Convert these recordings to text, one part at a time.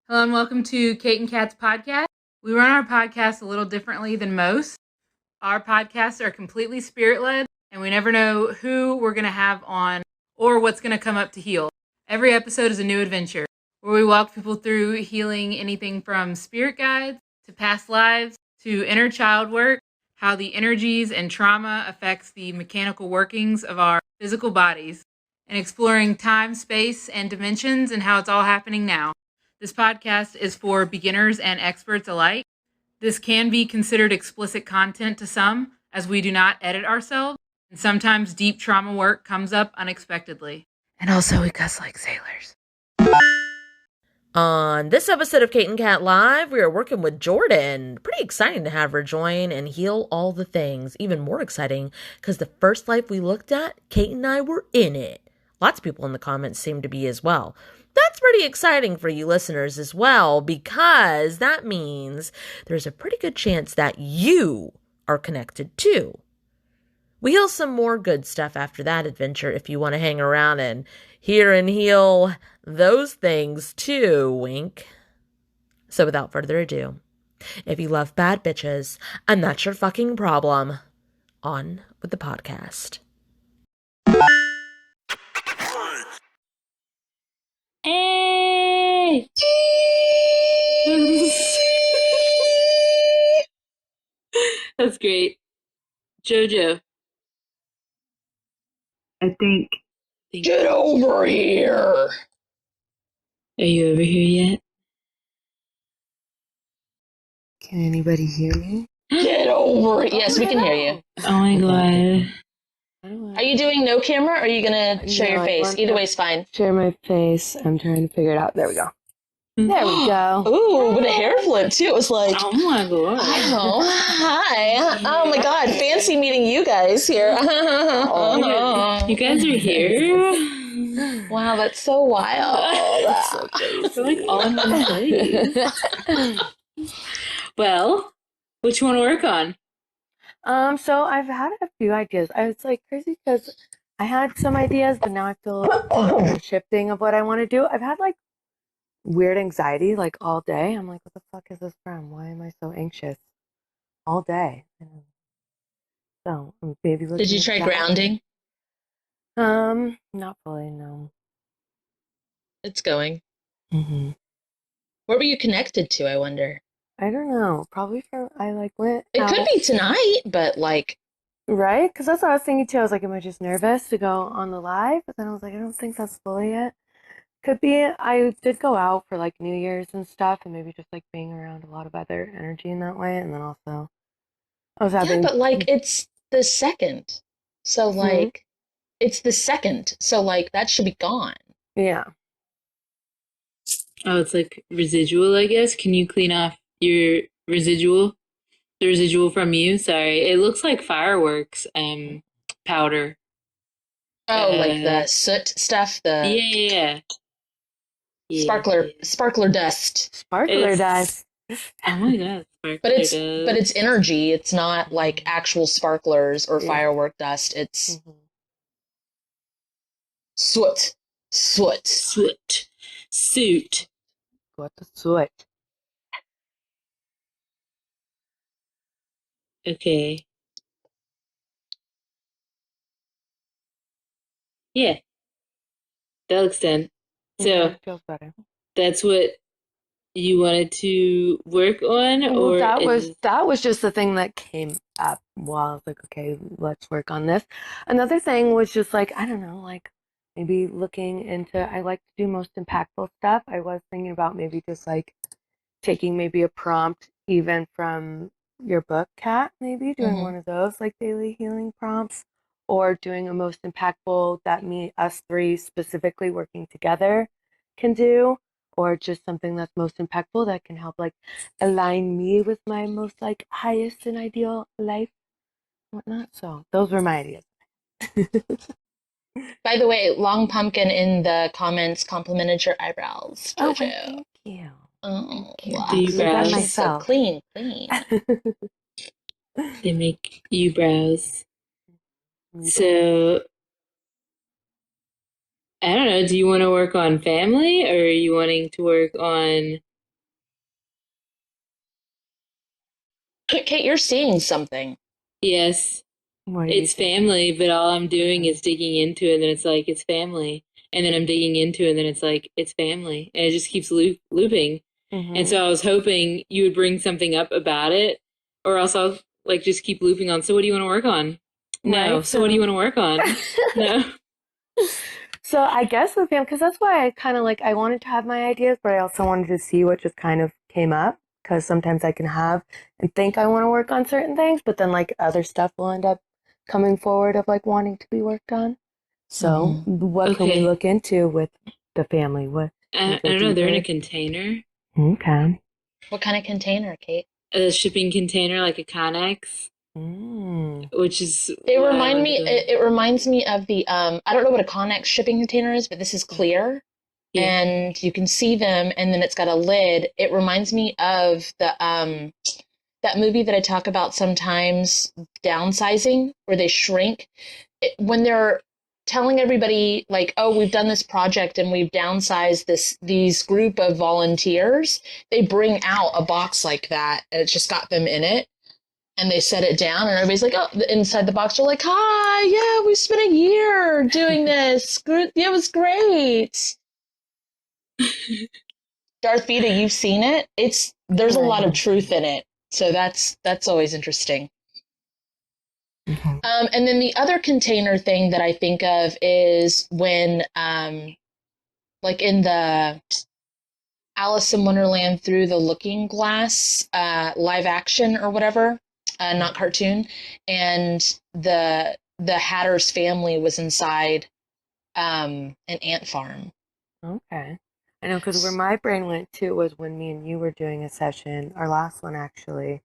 Hello and welcome to Kate and Kat's podcast. We run our podcast a little differently than most. Our podcasts are completely spirit-led, and we never know who we're going to have on or what's going to come up to heal. Every episode is a new adventure where we walk people through healing anything from spirit guides to past lives to inner child work, how the energies and trauma affects the mechanical workings of our physical bodies, and exploring time, space, and dimensions and how it's all happening now. This podcast is for beginners and experts alike. This can be considered explicit content to some, as we do not edit ourselves, and sometimes deep trauma work comes up unexpectedly. And also, we cuss like sailors. On this episode of Kate and Kat Live, we are working with Jordyn. Pretty exciting to have her join and heal all the things. Even more exciting because the first life we looked at, Kate and I were in it. Lots of people in the comments seem to be as well. That's pretty exciting for you listeners as well, because that means there's a pretty good chance that you are connected too. We heal some more good stuff after that adventure if you want to hang around and hear and heal those things too, wink. So without further ado, if you love bad bitches, and that's your fucking problem, on with the podcast. Hey! That's great. Jojo. I think. Get over here! Are you over here yet? Can anybody hear me? Get over it! Yes, we can hear you. Oh my god. Are you doing no camera, or are you gonna show your face? Either way is fine. Share my face. I'm trying to figure it out. There we go. There we go. Ooh, with a hair flip too. It was like, Oh my god. oh, hi. Oh my god, fancy meeting you guys here. You guys are here? Wow, that's so wild. That's so crazy. We're like all in one place. Well, what you want to work on? So I've had a few ideas. I was like crazy because I had some ideas, but now I feel a shifting of what I want to do. I've had like weird anxiety like all day. I'm like, what the fuck is this from? Why am I so anxious all day? So maybe Did you try grounding? Not fully, no. It's going. Mm-hmm. Where were you connected to, I wonder? I don't know. Probably I like went It out. could be tonight, but like... Right? Because that's what I was thinking too. I was like, am I just nervous to go on the live? But then I was like, I don't think that's fully it. Could be. I did go out for like New Year's and stuff, and maybe just like being around a lot of other energy in that way. And then also, I was having. Yeah, but like it's the second. So like, it's the second. So like, that should be gone. Yeah. Oh, it's like residual, I guess. Can you clean off your residual? The residual from you? Sorry. It looks like fireworks powder. Oh, like the soot stuff, the Yeah. sparkler dust. Sparkler dust. Oh my god, sparkler But dust. it's energy. It's not like actual sparklers or firework dust. It's soot. Soot. What the soot? Okay. Yeah. That looks done. So It feels better. that's what you wanted to work on, or that was just the thing that came up while I was like, okay, let's work on this. Another thing was just like, I don't know, like maybe looking into, I like to do most impactful stuff. I was thinking about maybe just like taking maybe a prompt even from your book, Kat, maybe doing one of those like daily healing prompts, or doing a most impactful that us three specifically working together can do, or just something that's most impactful that can help like align me with my most like highest and ideal life, whatnot. So those were my ideas. By the way, Long Pumpkin in the comments complimented your eyebrows, Oh, Jojo. thank you. Oh, wow. Do brows. She's so clean. They make you brows. So I don't know, do you want to work on family, or are you wanting to work on Kate, you're seeing something. Yes. What do you It's think? family, but all I'm doing is digging into it, and then it's like, it's family. And then I'm digging into it, and then it's like, it's family. And it just keeps looping. And Mm-hmm. so I was hoping you would bring something up about it, or else I'll like just keep looping on. So what do you want to work on? No. Right. So what do you want to work on? No. So I guess with him, because that's why I kind of like, I wanted to have my ideas, but I also wanted to see what just kind of came up. Because sometimes I can have and think I want to work on certain things, but then like other stuff will end up coming forward of like wanting to be worked on. So what can we Okay. look into with the family? What can we I go don't know. They're in a deeper? container, Okay. What kind of container, Kate? a shipping container, like a Connex, Mm. which is They what I remind wanted to me. go. It reminds me of the. I don't know what a Connex shipping container is, but this is clear, Yeah. and you can see them, and then it's got a lid. It reminds me of the that movie that I talk about sometimes, downsizing, where they shrink. When they're telling everybody like, oh, we've done this project and we've downsized these group of volunteers, they bring out a box like that, and it's just got them in it, and they set it down, and everybody's like, oh, inside the box, they're like, hi, yeah, we spent a year doing this. Yeah, it was great. Darth Vader, you've seen it. There's a lot of Right. truth in it, so that's always interesting. Mhm. And then the other container thing that I think of is when, like in the Alice in Wonderland Through the Looking Glass live action or whatever, not cartoon, and the Hatter's family was inside an ant farm. Okay. I know because where my brain went to was when me and you were doing a session, our last one actually,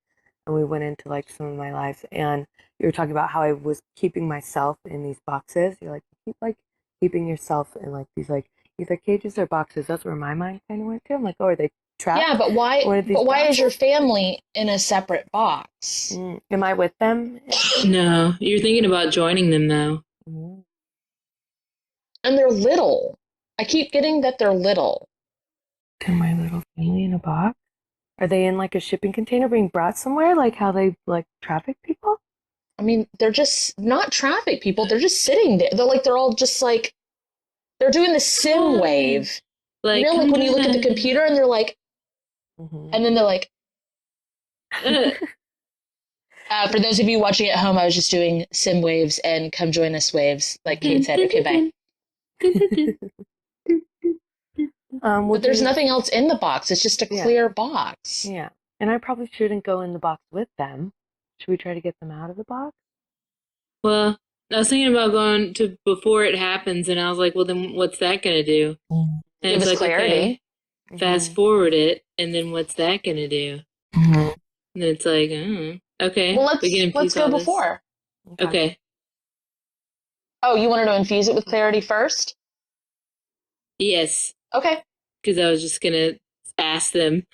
and we went into like some of my lives, and you were talking about how I was keeping myself in these boxes. You're like, you keep like keeping yourself in like these like either cages or boxes. That's where my mind kind of went to. I'm like, oh, are they Yeah, trapped? but why? What are these But why is boxes? your family in a separate box? Am I with them? No, you're thinking about joining them though. Mm. And they're little. I keep getting that they're little. To my little family in a box? Are they in like a shipping container being brought somewhere, like how they like traffic people? I mean, they're just not traffic people. They're just sitting there. They're all just like they're doing the sim Hi. wave. You Like, know, like come when you join look at the us. computer and they're like, Mm-hmm. and then they're like, Uh, for those of you watching at home, I was just doing sim waves and come join us waves, like Kate said. Okay, bye. Well, But do there's you? nothing else in the box. It's just a Yeah, clear box. yeah. And I probably shouldn't go in the box with them. Should we try to get them out of the box? well, I was thinking about going to before it happens, and I was like, well, then what's that gonna do? And Give it's us like, okay, clarity. fast Mm-hmm. forward it, and then what's that gonna do? Mm-hmm. And then it's like, Well, okay, we can let's infuse go all this. before. Okay. Okay, Oh, you wanted to infuse it with clarity first? yes, Okay. because I was just gonna ask them,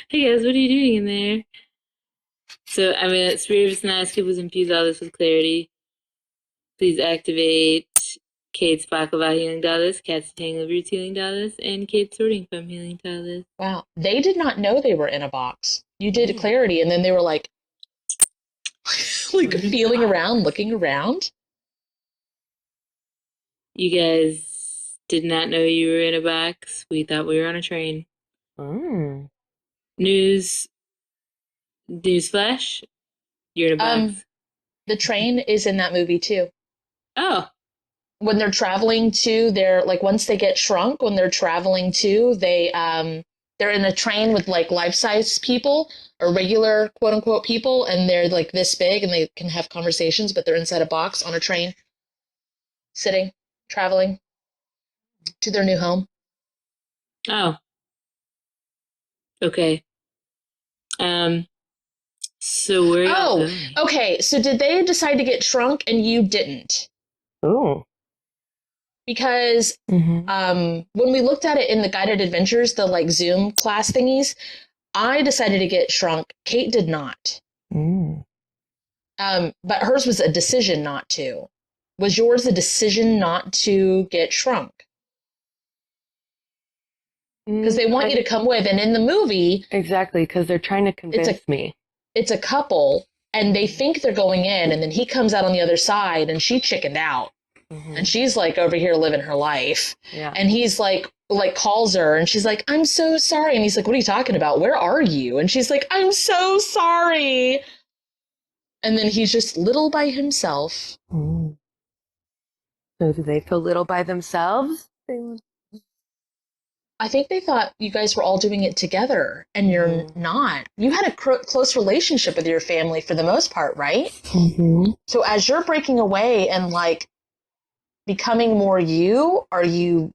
hey guys, what are you doing in there? So, I mean, Spirit of Nice Cubes infuse all this with clarity. Please activate Kate's Baklava Healing Dollars, Cat's Tangle Roots Healing Dollars, and Kate's Sorting Foam Healing Dollars. Wow. They did not know they were in a box. You did Mm. clarity, and then they were like, like What is feeling that? around, looking around. You guys did not know you were in a box. We thought we were on a train. Mm. News flash, you're in a Um, box. the train is in that movie too. Oh, When they're traveling to their like once they get shrunk, when they're traveling to, they're in a train with like life-size people or regular quote unquote people, and they're like this big and they can have conversations, but they're inside a box on a train, sitting, traveling to their new home. oh, okay. Um, so where are y'all Oh, going? okay. So did they decide to get shrunk and you didn't? Ooh. Because Mm-hmm. when we looked at it in the guided adventures, the like Zoom class thingies, I decided to get shrunk. Kate did not. Mm. But hers was a decision not to. Was yours a decision not to get shrunk? Because they want you to come with, and in the movie, Exactly, because they're trying to it's a convince me. it's a couple and they think they're going in, and then he comes out on the other side and she chickened out. And she's like over here living her life. Yeah. And he's like calls her and she's like, I'm so sorry. And he's like, what are you talking about? Where are you? And she's like, I'm so sorry. And then he's just little by himself. So do they feel little by themselves? I think they thought you guys were all doing it together, and you're not. You had a close relationship with your family for the most part, right? So as you're breaking away and like becoming more you, are you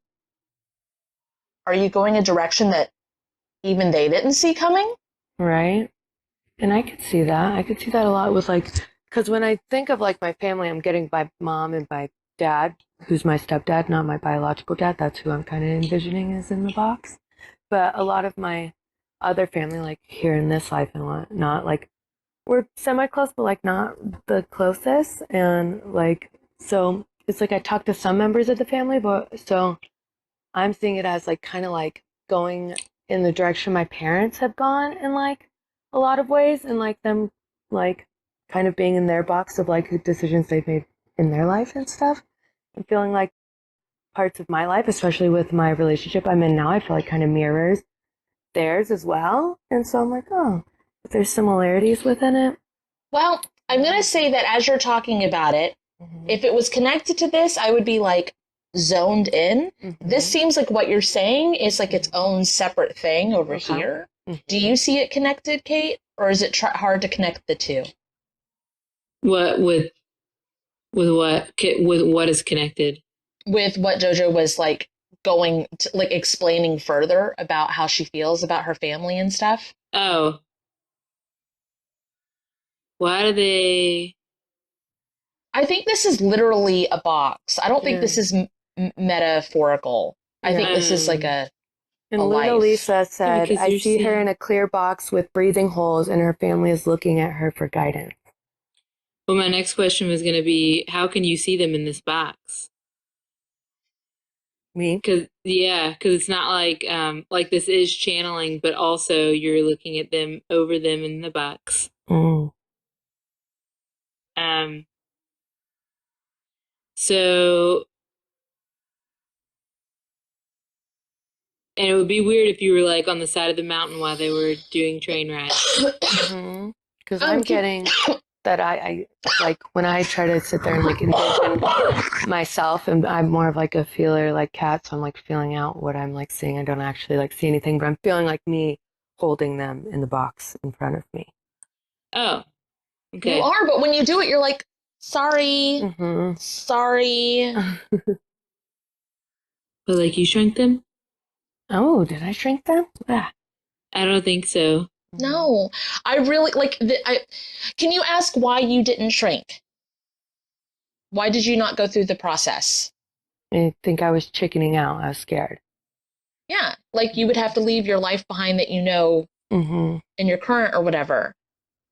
going a direction that even they didn't see coming? Right. And I could see that. I could see that a lot with like, because when I think of like my family, I'm getting by mom and by dad, who's my stepdad, not my biological dad. That's who I'm kind of envisioning is in the box. But a lot of my other family, like here in this life and whatnot, like we're semi-close, but like not the closest. And like, so it's like I talk to some members of the family, but so I'm seeing it as like kind of like going in the direction my parents have gone in like a lot of ways, and like them like kind of being in their box of like the decisions they've made in their life and stuff, and feeling like parts of my life, especially with my relationship I'm in now, I feel like kind of mirrors theirs as well. And so I'm like, oh, if there's similarities within it. Well, I'm going to say that as you're talking about it, if it was connected to this, I would be like zoned in. This seems like what you're saying is like its own separate thing over here. Do you see it connected, Kate? Or is it hard to connect the two? What with what is connected? With what JoJo was like going to, like explaining further about how she feels about her family and stuff. Oh. Why do they... I think this is literally a box. I don't think this is metaphorical. I think this is like a And life. Lisa said, Yeah, I see her in a clear box with breathing holes, and her family is looking at her for guidance. Well, my next question was going to be, how can you see them in this box? Me? Because it's not like this is channeling, but also you're looking at them over them in the box. So, and it would be weird if you were like on the side of the mountain while they were doing train rides. Because I'm getting that I like when I try to sit there and like envision myself, and I'm more of like a feeler like Kat, so I'm like feeling out what I'm like seeing. I don't actually like see anything, but I'm feeling like me holding them in the box in front of me. Oh, okay. You are, but when you do it, you're like, sorry, sorry. But like you shrunk them? Oh, did I shrink them? I don't think so. No, I really like. Can you ask why you didn't shrink? Why did you not go through the process? I think I was chickening out. I was scared. Yeah, like you would have to leave your life behind that you know in your current or whatever.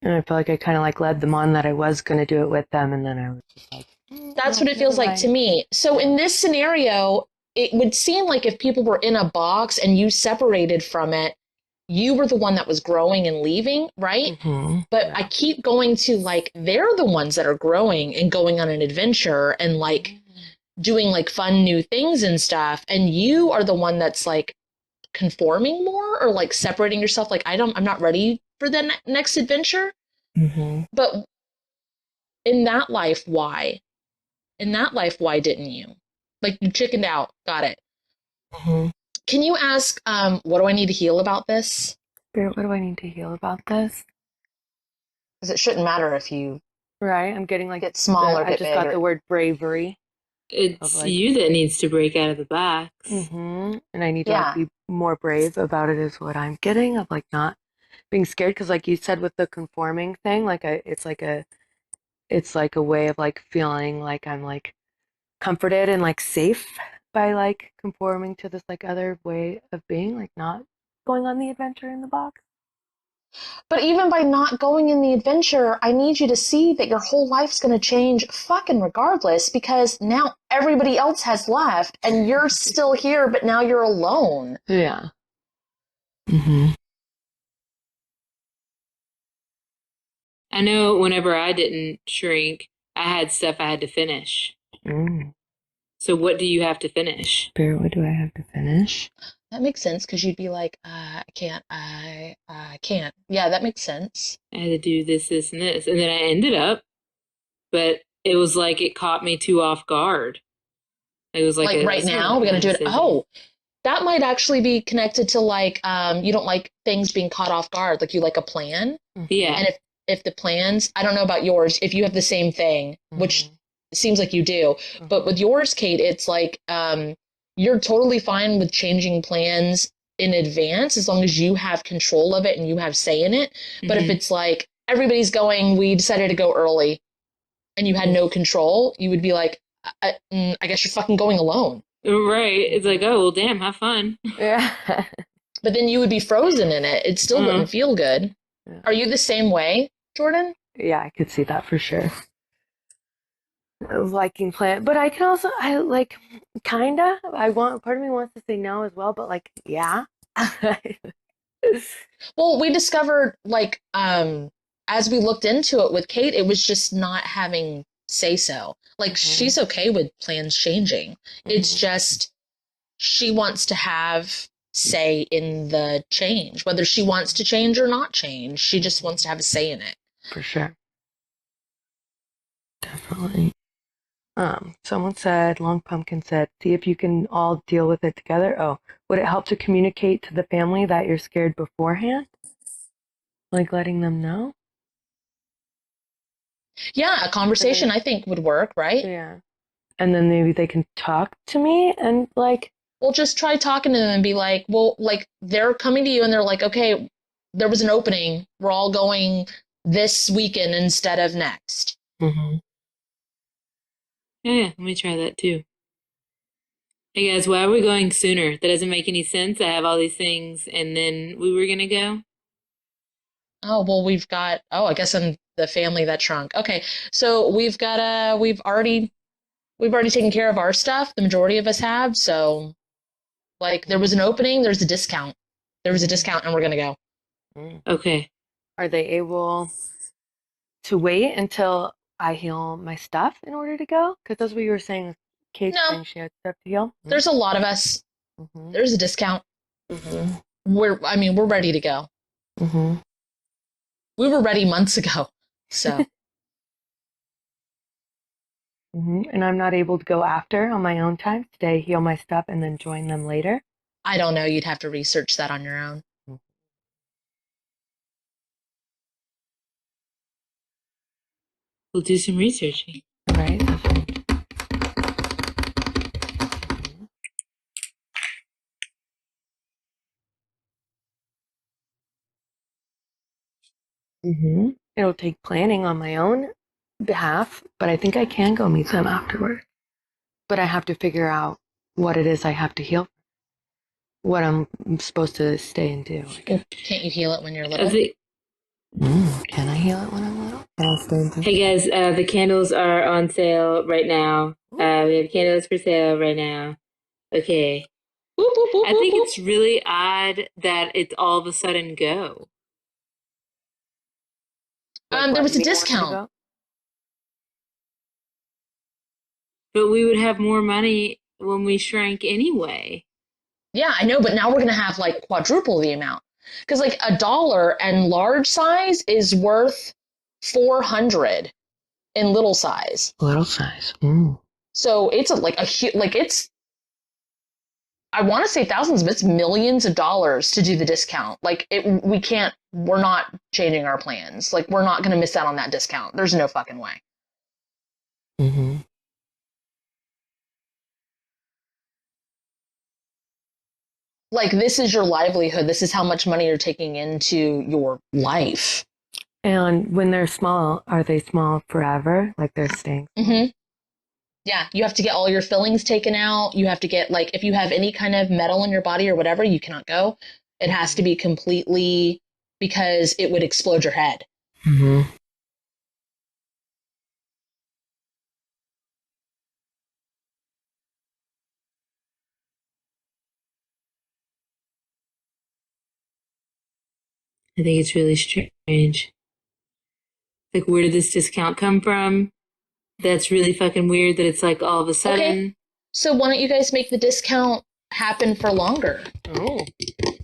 And I feel like I kind of like led them on that I was going to do it with them, and then I was just like, that's what it feels like to me. So in this scenario, it would seem like if people were in a box and you separated from it, you were the one that was growing and leaving, right? But I keep going to like, they're the ones that are growing and going on an adventure and like doing like fun new things and stuff. And you are the one that's like conforming more or like separating yourself. Like, I'm not ready for the next adventure. But in that life, why? In that life, why didn't you? Like you chickened out. Got it. Can you ask, what do I need to heal about this? Spirit, what do I need to heal about this? Because it shouldn't matter if you Right, I'm getting like get smaller, I just got the word bravery. It's like, you that needs to break out of the box. And I need to like, be more brave about it is what I'm getting, of like not being scared, because like you said with the conforming thing, like it's like a way of like feeling like I'm like comforted and like safe by like conforming to this like other way of being, like not going on the adventure in the box. But even by not going in the adventure, I need you to see that your whole life's going to change fucking regardless, because now everybody else has left and you're still here, but now you're alone. Yeah. I know whenever I didn't shrink, I had stuff I had to finish. Mm. So what do you have to finish? Spirit, what do I have to finish? That makes sense because you'd be like, I can't, I can't. Yeah, that makes sense. I had to do this, this, and this. And then I ended up, but it was like it caught me too off guard. It was like Like right now, we're gonna do it. decision. Oh, that might actually be connected to like, you don't like things being caught off guard. Like you like a plan. Yeah. And if the plans, I don't know about yours, if you have the same thing, which seems like you do, but with yours, Kate, it's like you're totally fine with changing plans in advance as long as you have control of it and you have say in it. But if it's like everybody's going, we decided to go early and you had no control, you would be like, I guess you're fucking going alone. Right. It's like, oh, well, damn, have fun. Yeah. But then you would be frozen in it. It still wouldn't feel good. Yeah. Are you the same way, Jordyn? Yeah, I could see that for sure. Liking plant, but I can also, I like, kinda. Part of me wants to say no as well, but like, yeah. Well, we discovered like as we looked into it with Kate, it was just not having say so. Like she's okay with plans changing. It's just she wants to have say in the change, whether she wants to change or not change. She just wants to have a say in it. For sure. Definitely. Someone said, Long Pumpkin said, see if you can all deal with it together. Oh, would it help to communicate to the family that you're scared beforehand? Like letting them know? Yeah, a conversation I think would work, right? Yeah. And then maybe they can talk to me and like. Well, just try talking to them and be like, well, like they're coming to you and they're like, okay, there was an opening. We're all going this weekend instead of next. Yeah, let me try that too. Hey guys, why are we going sooner? That doesn't make any sense. I have all these things and then we were gonna go. Oh, well, I guess I'm the family that shrunk. Okay. So we've already taken care of our stuff. The majority of us have. So like there was an opening, there's a discount. There was a discount and we're gonna go. Okay. Are they able to wait until I heal my stuff in order to go? Because that's what you were saying. Kate saying she had stuff to heal. There's a lot of us. There's a discount. We're ready to go. We were ready months ago. So. And I'm not able to go after on my own time, stay, heal my stuff, and then join them later? I don't know. You'd have to research that on your own. We'll do some researching. Right. It'll take planning on my own behalf, but I think I can go meet them afterward. But I have to figure out what it is I have to heal, what I'm supposed to stay and do. Can't you heal it when you're little? Can I heal it when I'm little? Hey guys, the candles are on sale right now. We have candles for sale right now. Okay. I think it's really odd that it's all of a sudden go. There was a discount. But we would have more money when we shrank anyway. Yeah, I know, but now we're going to have like quadruple the amount. Because like $1 and large size is worth 400 in little size. Little size. So it's it's, I want to say thousands, but it's millions of dollars to do the discount. Like we're not changing our plans. Like we're not going to miss out on that discount. There's no fucking way. Like this is your livelihood. This is how much money you're taking into your life. And when they're small, are they small forever? Like they're staying? Yeah, you have to get all your fillings taken out. You have to get, like, if you have any kind of metal in your body or whatever, you cannot go. It has to be completely, because it would explode your head. I think it's really strange. Like, where did this discount come from? That's really fucking weird that it's like all of a sudden. Okay. So why don't you guys make the discount happen for longer? Oh.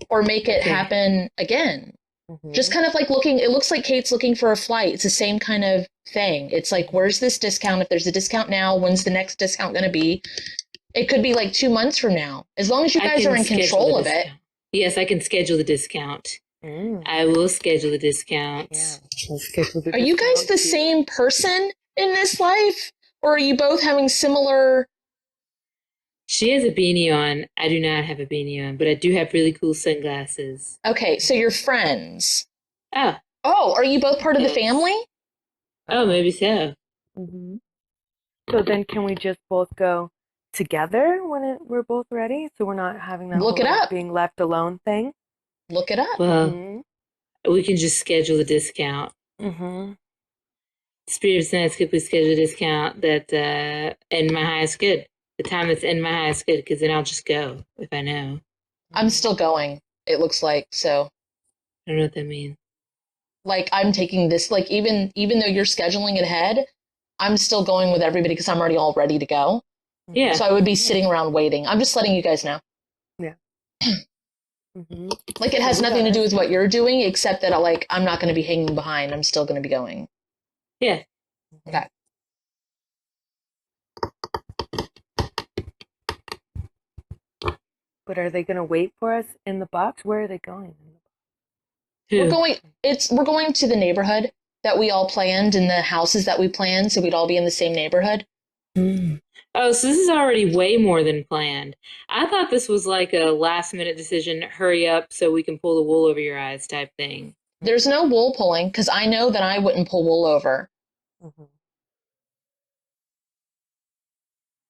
Or make it happen again? Mm-hmm. Just kind of like looking, it looks like Kate's looking for a flight. It's the same kind of thing. It's like, where's this discount? If there's a discount now, when's the next discount going to be? It could be like 2 months from now. As long as you guys are in control of it. Yes, I can schedule the discount. I will schedule the discount. Yeah. We'll schedule the Are you guys discount the too. same person in this life? Or are you both having similar... She has a beanie on. I do not have a beanie on, but I do have really cool sunglasses. Okay, so you're friends. Oh. Oh, are you both part of the family? Oh, maybe so. Mm-hmm. So then can we just both go together when we're both ready? So we're not having that Look it whole up. being left alone thing? Look it up. Well, we can just schedule the discount. Mm-hmm. Spirit Sense, could we schedule a discount that in my highest good? The time that's in my highest good, because then I'll just go if I know. I'm still going, it looks like, so. I don't know what that means. Like, I'm taking this, like, even though you're scheduling it ahead, I'm still going with everybody because I'm already all ready to go. Yeah. So I would be sitting around waiting. I'm just letting you guys know. Yeah. Mm-hmm. Like, it has nothing to do with what you're doing, except that, like, I'm not going to be hanging behind. I'm still going to be going. Yeah. Okay. But are they going to wait for us in the box? Where are they going? Who? We're going to the neighborhood that we all planned and the houses that we planned, so we'd all be in the same neighborhood. Oh, so this is already way more than planned. I thought this was like a last minute decision, hurry up so we can pull the wool over your eyes type thing. There's no wool pulling, because I know that I wouldn't pull wool over. Mm-hmm.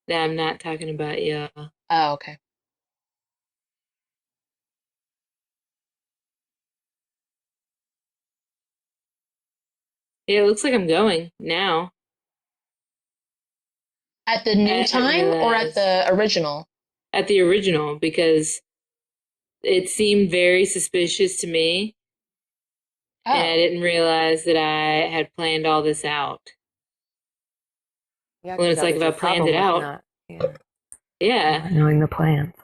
I'm not talking about you. Oh, okay. Yeah, it looks like I'm going now. At the new time or at the original? At the original, because it seemed very suspicious to me. Oh. And I didn't realize that I had planned all this out. Yeah, when it's like if I planned it out. Yeah. Not knowing the plans.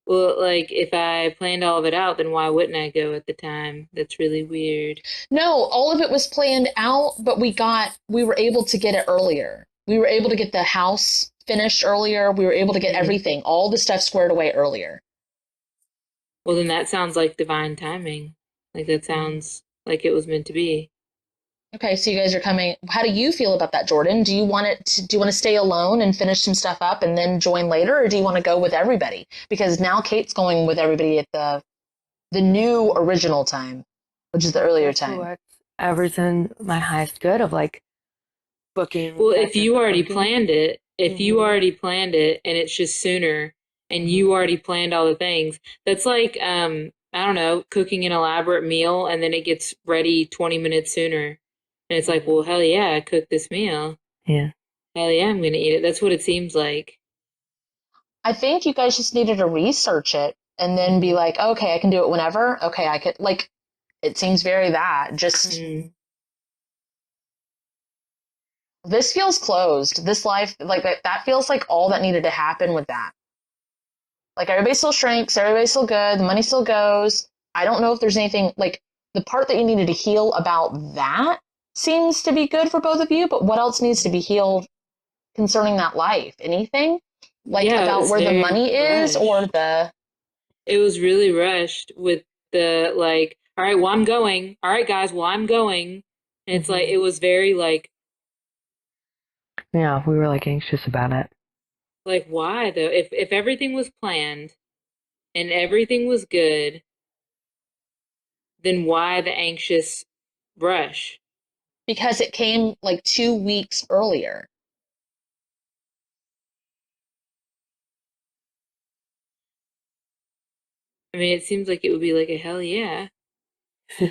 Well, like, if I planned all of it out, then why wouldn't I go at the time? That's really weird. No, all of it was planned out, but we were able to get it earlier. We were able to get the house finished earlier. We were able to get everything, all the stuff squared away earlier. Well, then that sounds like divine timing. Like, that sounds like it was meant to be. Okay, so you guys are coming. How do you feel about that, Jordyn? Do you want to stay alone and finish some stuff up and then join later, or do you want to go with everybody? Because now Kate's going with everybody at the new original time, which is the earlier time. Whatever's in my highest good of like booking. Well, if you already planned it, you already planned it and it's just sooner and you already planned all the things, that's like, I don't know, cooking an elaborate meal and then it gets ready 20 minutes sooner. And it's like, well, hell yeah, I cooked this meal. Yeah. Hell yeah, I'm going to eat it. That's what it seems like. I think you guys just needed to research it and then be like, okay, I can do it whenever. Okay, I could, like, it seems very that. Just, this feels closed. This life, like, that feels like all that needed to happen with that. Like, everybody still shrinks, everybody's still good, the money still goes. I don't know if there's anything, like, the part that you needed to heal about that seems to be good for both of you, but what else needs to be healed concerning that life? Anything? Like, about where the money is or the... It was really rushed with the, like, all right, well, I'm going. All right, guys, well, I'm going. And it's like, it was very, like... Yeah, we were, like, anxious about it. Like, why, though? If everything was planned and everything was good, then why the anxious rush? Because it came, like, 2 weeks earlier. I mean, it seems like it would be like a hell yeah. I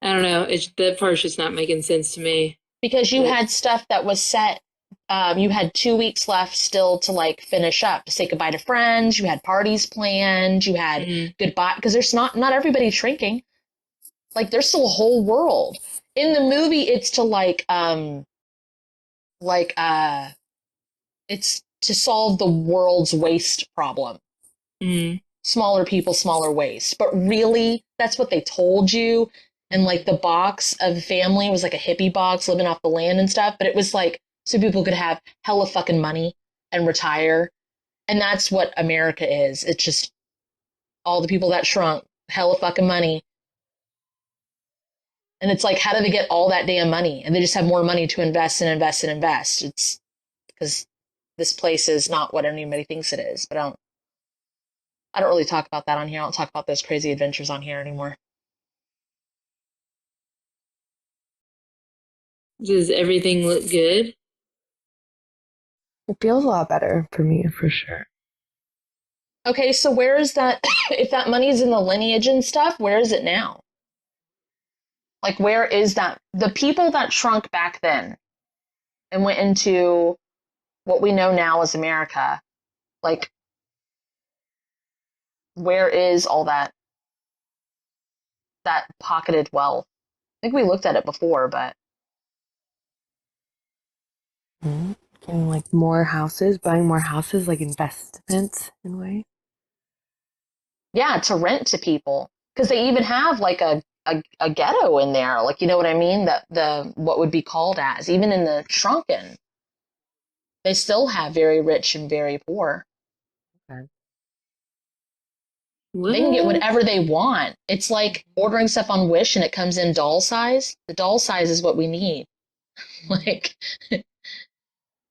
don't know. That part's just not making sense to me. Because you had stuff that was set. You had 2 weeks left still to, like, finish up, to say goodbye to friends. You had parties planned. You had goodbye. Because there's not everybody shrinking. Like, there's still a whole world. in the movie, it's to it's to solve the world's waste problem. Mm. Smaller people, smaller waste. But really, that's what they told you. And like the box of family was like a hippie box living off the land and stuff. But it was like so people could have hella fucking money and retire. And that's what America is. It's just all the people that shrunk, hella fucking money. And it's like, how do they get all that damn money? And they just have more money to invest and invest and invest. It's because this place is not what anybody thinks it is. But I don't really talk about that on here. I don't talk about those crazy adventures on here anymore. Does everything look good? It feels a lot better for me, for sure. Okay, so where is that? If that money's in the lineage and stuff, where is it now? Like, where is that? The people that shrunk back then and went into what we know now as America, like, where is all that pocketed wealth? I think we looked at it before, but Getting like more houses, buying more houses, like investments in a way. yeah, to rent to people because they even have like a ghetto in there, like you know what I mean? That the what would be called as even in the shrunken, they still have very rich and very poor. Okay. What? They can get whatever they want. It's like ordering stuff on Wish and it comes in doll size. The doll size is what we need. Like,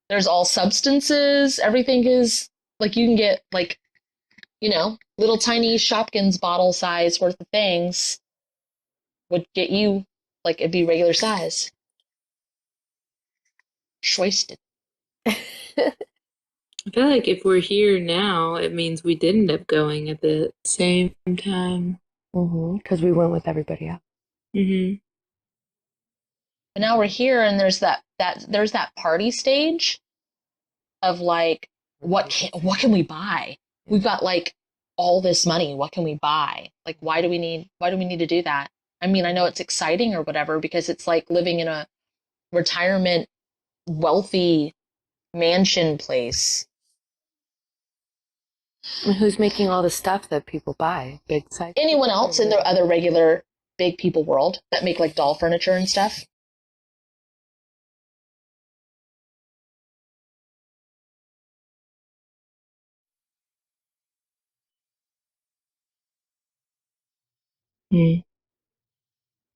there's all substances. Everything is like you can get like, you know, little tiny Shopkins bottle size worth of things would get you like it'd be regular size. Schwasted. I feel like if we're here now, it means we did end up going at the same time. Because we went with everybody else. Mm-hmm. But now we're here and there's that party stage of like what can we buy? We've got like all this money. What can we buy? Like why do we need to do that? I mean, I know it's exciting or whatever because it's like living in a retirement wealthy mansion place. And who's making all the stuff that people buy? Big size. Anyone else in the other regular big people world that make like doll furniture and stuff? Mm.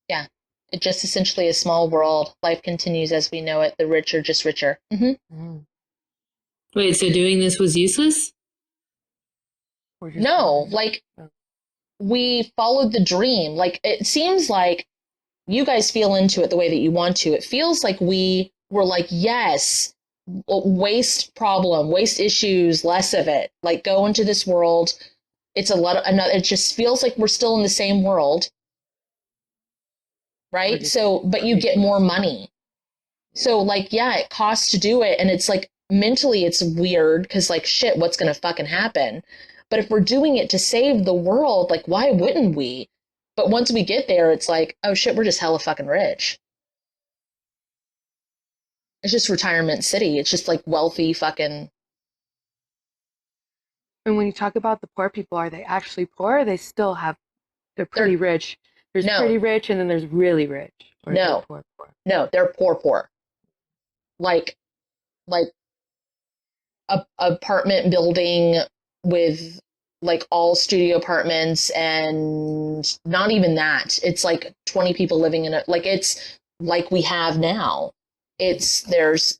Yeah. It's just essentially a small world. Life continues as we know it. The rich are just richer. Wait, so doing this was useless? No, like we followed the dream. Like it seems like you guys feel into it the way that you want to. It feels like we were like, yes, waste problem, waste issues, less of it. Like go into this world. It's a lot of another. It just feels like we're still in the same world, right? So, but you get more money. So, like, yeah, it costs to do it, and it's like mentally, it's weird because, like, shit, what's gonna fucking happen? But if we're doing it to save the world, like, why wouldn't we? But once we get there, it's like, oh shit, we're just hella fucking rich. It's just retirement city. It's just like wealthy fucking. And when you talk about the poor people, are they actually poor? Or they still have, they're pretty rich. There's pretty rich and then there's really rich. Or No, poor, poor. No, they're poor. Like a apartment building with like all studio apartments and not even that. It's like 20 people living in it. Like it's like we have now. There's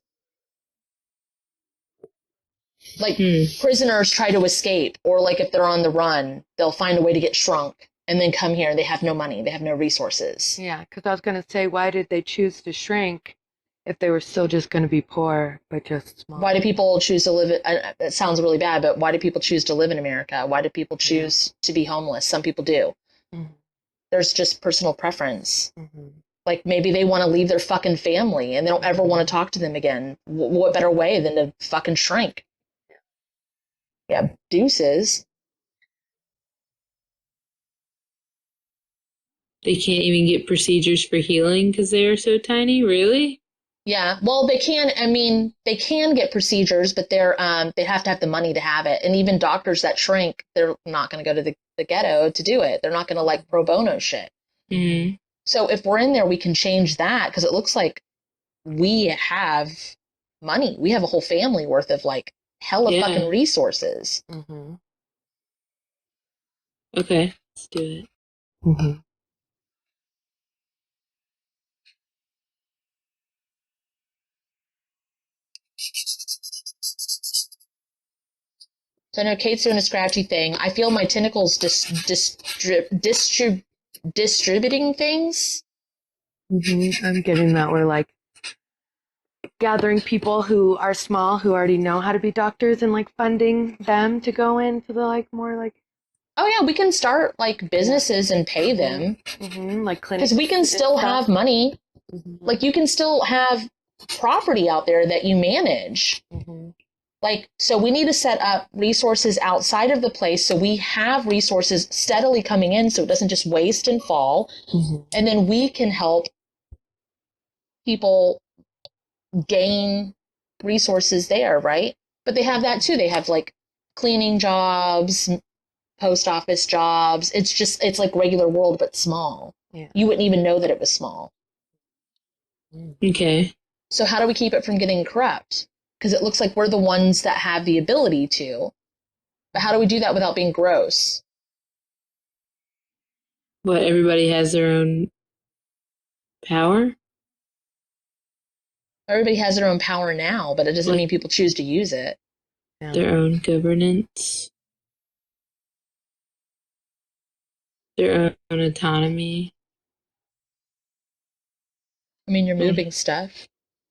like prisoners try to escape or like if they're on the run, they'll find a way to get shrunk and then come here. They have no money. They have no resources. Yeah, because I was going to say, why did they choose to shrink if they were still just going to be poor, but just small? Why do people choose to live? It sounds really bad, but why do people choose to live in America? Why do people choose to be homeless? Some people do. There's just personal preference. Like maybe they want to leave their fucking family and they don't ever want to talk to them again. What better way than to fucking shrink? Yeah, deuces. They can't even get procedures for healing because they are so tiny? Really? Yeah, well, they can. I mean, they can get procedures, but they have to have the money to have it. And even doctors that shrink, they're not going to go to the ghetto to do it. They're not going to like pro bono shit. Mm-hmm. So if we're in there, we can change that because it looks like we have money. We have a whole family worth of like hella fucking resources. Mm-hmm. Okay, let's do it. Mm-hmm. So I know Kate's doing a scratchy thing. I feel my tentacles distributing things. Mm-hmm. I'm getting that we're like gathering people who are small who already know how to be doctors and like funding them to go into the like more like Oh yeah, we can start like businesses and pay them. Mm-hmm. Like clinics. Because we can still have money. Mm-hmm. Like you can still have property out there that you manage. Mm-hmm. Like, so we need to set up resources outside of the place so we have resources steadily coming in so it doesn't just waste and fall. Mm-hmm. And then we can help people gain resources there, right? But they have that too. They have like cleaning jobs, post office jobs. It's like regular world, but small. Yeah. You wouldn't even know that it was small. Okay. So how do we keep it from getting corrupt? Because it looks like we're the ones that have the ability to. But how do we do that without being gross? What, everybody has their own power? Everybody has their own power now, but it doesn't mean people choose to use it. Their own governance? Their own autonomy? I mean, you're moving stuff.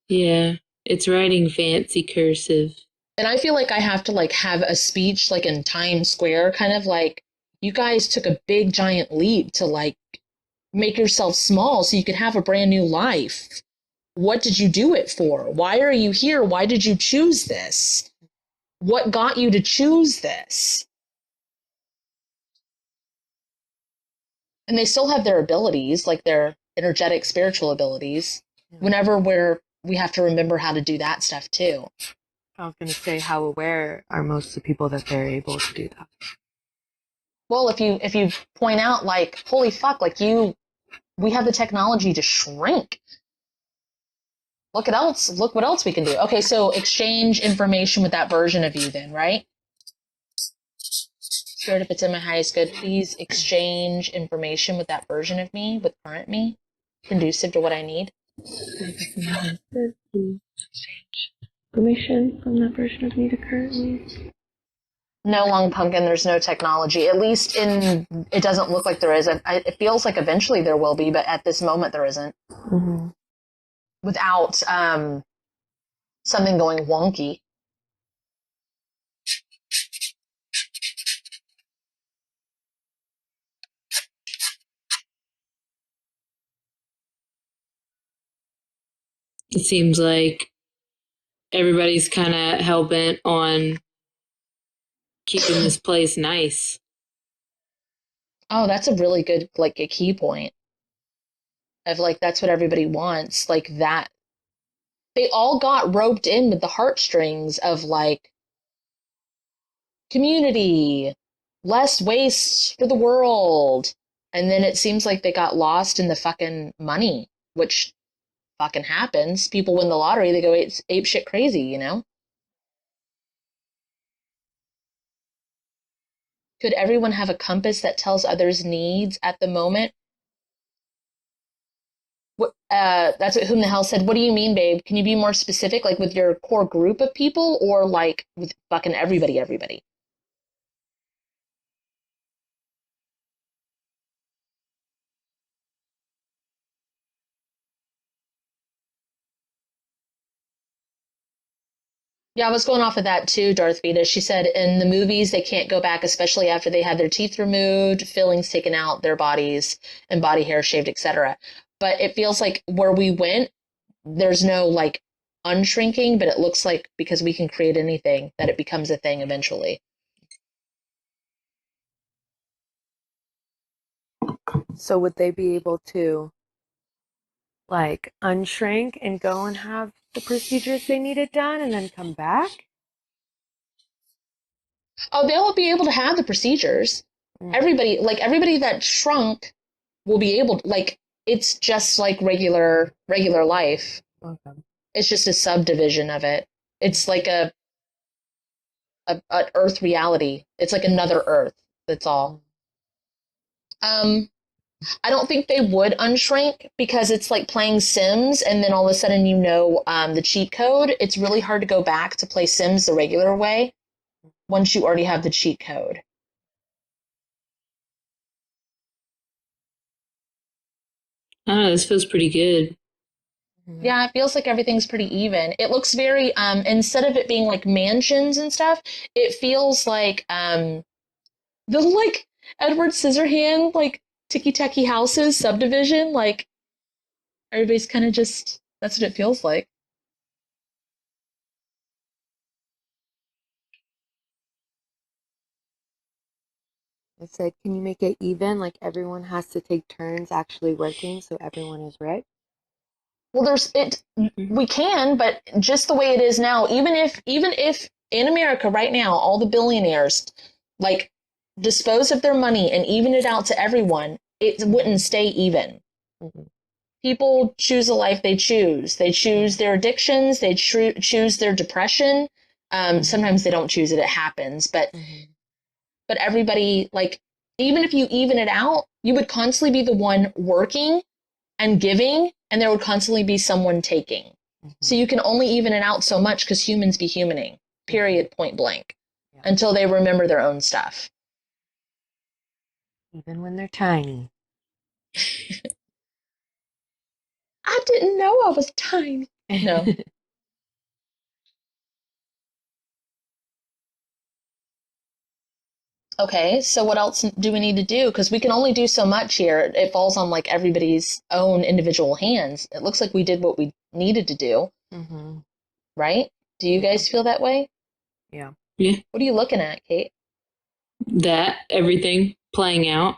Yeah, it's writing fancy cursive. And I feel like I have to like have a speech like in Times Square, kind of like, you guys took a big giant leap to like make yourself small so you could have a brand new life. What did you do it for? Why are you here? Why did you choose this? What got you to choose this? And they still have their abilities, like their energetic spiritual abilities. Whenever we have to remember how to do that stuff too. I was going to say, how aware are most of the people that they're able to do that? Well, if you point out like, holy fuck, like we have the technology to shrink. Look what else we can do. Okay, so exchange information with that version of you then, right? Spirit, if it's in my highest good, please exchange information with that version of me, with current me, conducive to what I need. Exchange information from that version of me to current me. No, Long Pumpkin, there's no technology. At least it doesn't look like there is. It feels like eventually there will be, but at this moment there isn't. Mm-hmm. Without something going wonky. It seems like everybody's kind of hell-bent on keeping this place nice. Oh, that's a really good, like, a key point. Of, like, that's what everybody wants. Like, that. They all got roped in with the heartstrings of, like, community, less waste for the world. And then it seems like they got lost in the fucking money, which fucking happens. People win the lottery, they go ape shit crazy, you know? Could everyone have a compass that tells others' needs at the moment? That's what Whom the Hell said. What do you mean, babe? Can you be more specific, like with your core group of people, or like with fucking everybody? Yeah, I was going off of that too, Darth Vader. She said in the movies they can't go back, especially after they had their teeth removed, fillings taken out, their bodies, and body hair shaved, etc. But it feels like where we went, there's no like unshrinking, but it looks like because we can create anything that it becomes a thing eventually. So would they be able to like unshrink and go and have the procedures they needed done and then come back? Oh, they'll be able to have the procedures. Everybody that shrunk will be able to, like, it's just like regular life. Okay. It's just a subdivision of it. It's like a Earth reality. It's like another Earth. That's all. I don't think they would unshrink because it's like playing Sims and then all of a sudden the cheat code. It's really hard to go back to play Sims the regular way once you already have the cheat code. I don't know, this feels pretty good. Yeah, it feels like everything's pretty even. It looks very instead of it being like mansions and stuff, it feels like the like Edward Scissorhand like ticky-tacky houses subdivision, like everybody's kind of just that's what it feels like. I said, can you make it even? Like everyone has to take turns actually working so everyone is rich? Well, we can, but just the way it is now, even if in America right now, all the billionaires like dispose of their money and even it out to everyone, it wouldn't stay even. Mm-hmm. People choose a life they choose. They choose their addictions. They choose their depression. Sometimes they don't choose it. It happens. But everybody, like, even if you even it out, you would constantly be the one working and giving, and there would constantly be someone taking. So you can only even it out so much because humans be humaning, period, point blank, until they remember their own stuff. Even when they're tiny. I didn't know I was tiny. No. Okay, so what else do we need to do? Because we can only do so much here. It falls on like everybody's own individual hands. It looks like we did what we needed to do. Mm-hmm. Right? Do you guys feel that way? Yeah. Yeah. What are you looking at, Kate? That, everything playing out.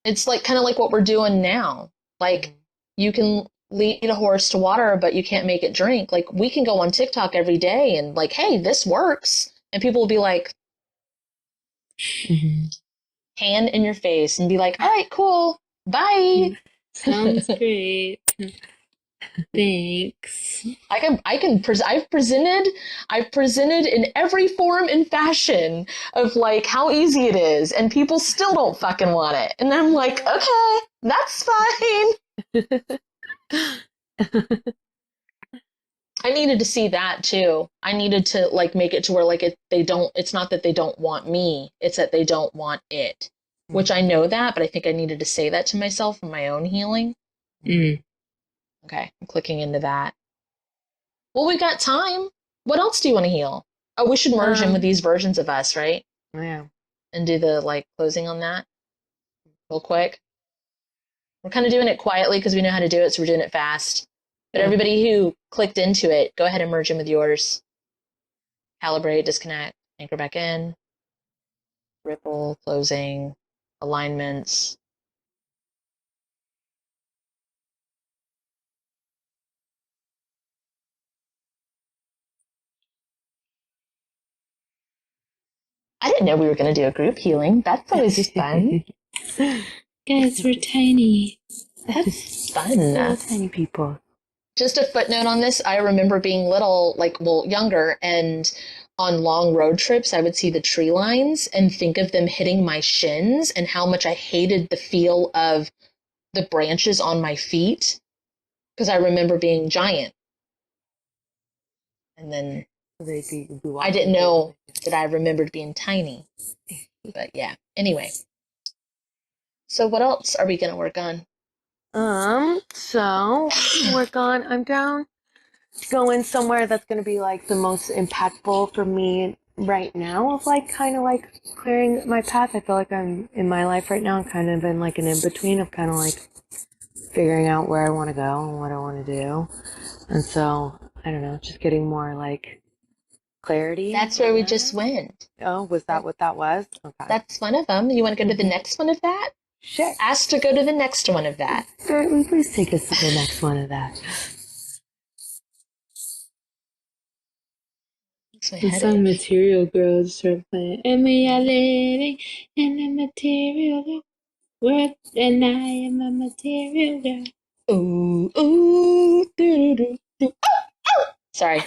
It's like kind of like what we're doing now. Like you can lead a horse to water, but you can't make it drink. Like we can go on TikTok every day and like, hey, this works. And people will be like, hand in your face and be like, all right, cool. Bye. Sounds great. Thanks. I've presented in every form and fashion of like how easy it is, and people still don't fucking want it. And I'm like, okay, that's fine. I needed to see that too. I needed to like make it to where like it's not that they don't want me, it's that they don't want it. Which I know that, but I think I needed to say that to myself for my own healing. Okay, I'm clicking into that. Well, we got time. What else do you want to heal? Oh, we should merge in with these versions of us, right? Yeah. And do the like closing on that real quick. We're kind of doing it quietly because we know how to do it, so we're doing it fast. But everybody who clicked into it, go ahead and merge in with yours. Calibrate, disconnect, anchor back in, ripple, closing, alignments. I didn't know we were going to do a group healing. That's always fun. Guys, we're tiny. That's fun. Little tiny people. Just a footnote on this. I remember being little, younger, and on long road trips, I would see the tree lines and think of them hitting my shins and how much I hated the feel of the branches on my feet because I remember being giant. And then I didn't know that I remembered being tiny. But yeah, anyway. So what else are we going to work on? So work on, I'm down going somewhere that's going to be like the most impactful for me right now of like kind of like clearing my path. I feel like I'm in my life right now, kind of in like an in-between of kind of like figuring out where I want to go and what I want to do. And so, I don't know, just getting more like clarity. That's where we just went. Oh, was that what that was? Okay. That's one of them. You want to go to the next one of that? Sure. Ask to go to the next one of that. Certainly, please take us to the next one of that. The song Material Girl just started playing. And we are living in a material world, and I am a material girl. Ooh, ooh, doo, doo, doo. Oh! Sorry.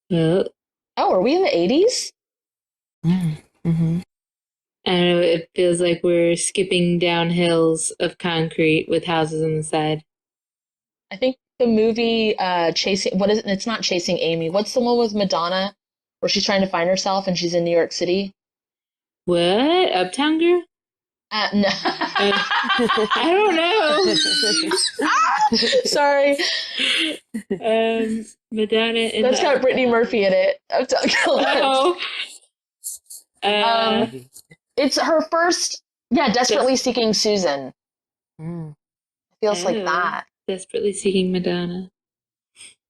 Well, Oh, are we in the 80s? Mm-hmm. I don't know, it feels like we're skipping down hills of concrete with houses on the side. I think the movie Chasing, what is it? It's not Chasing Amy. What's the one with Madonna where she's trying to find herself and she's in New York City? What? Uptown Girl? No. I don't know. Sorry. Madonna in That's got Brittany Murphy in it. Oh. It's her first, Desperately Seeking Susan. Feels like that. Desperately Seeking Madonna.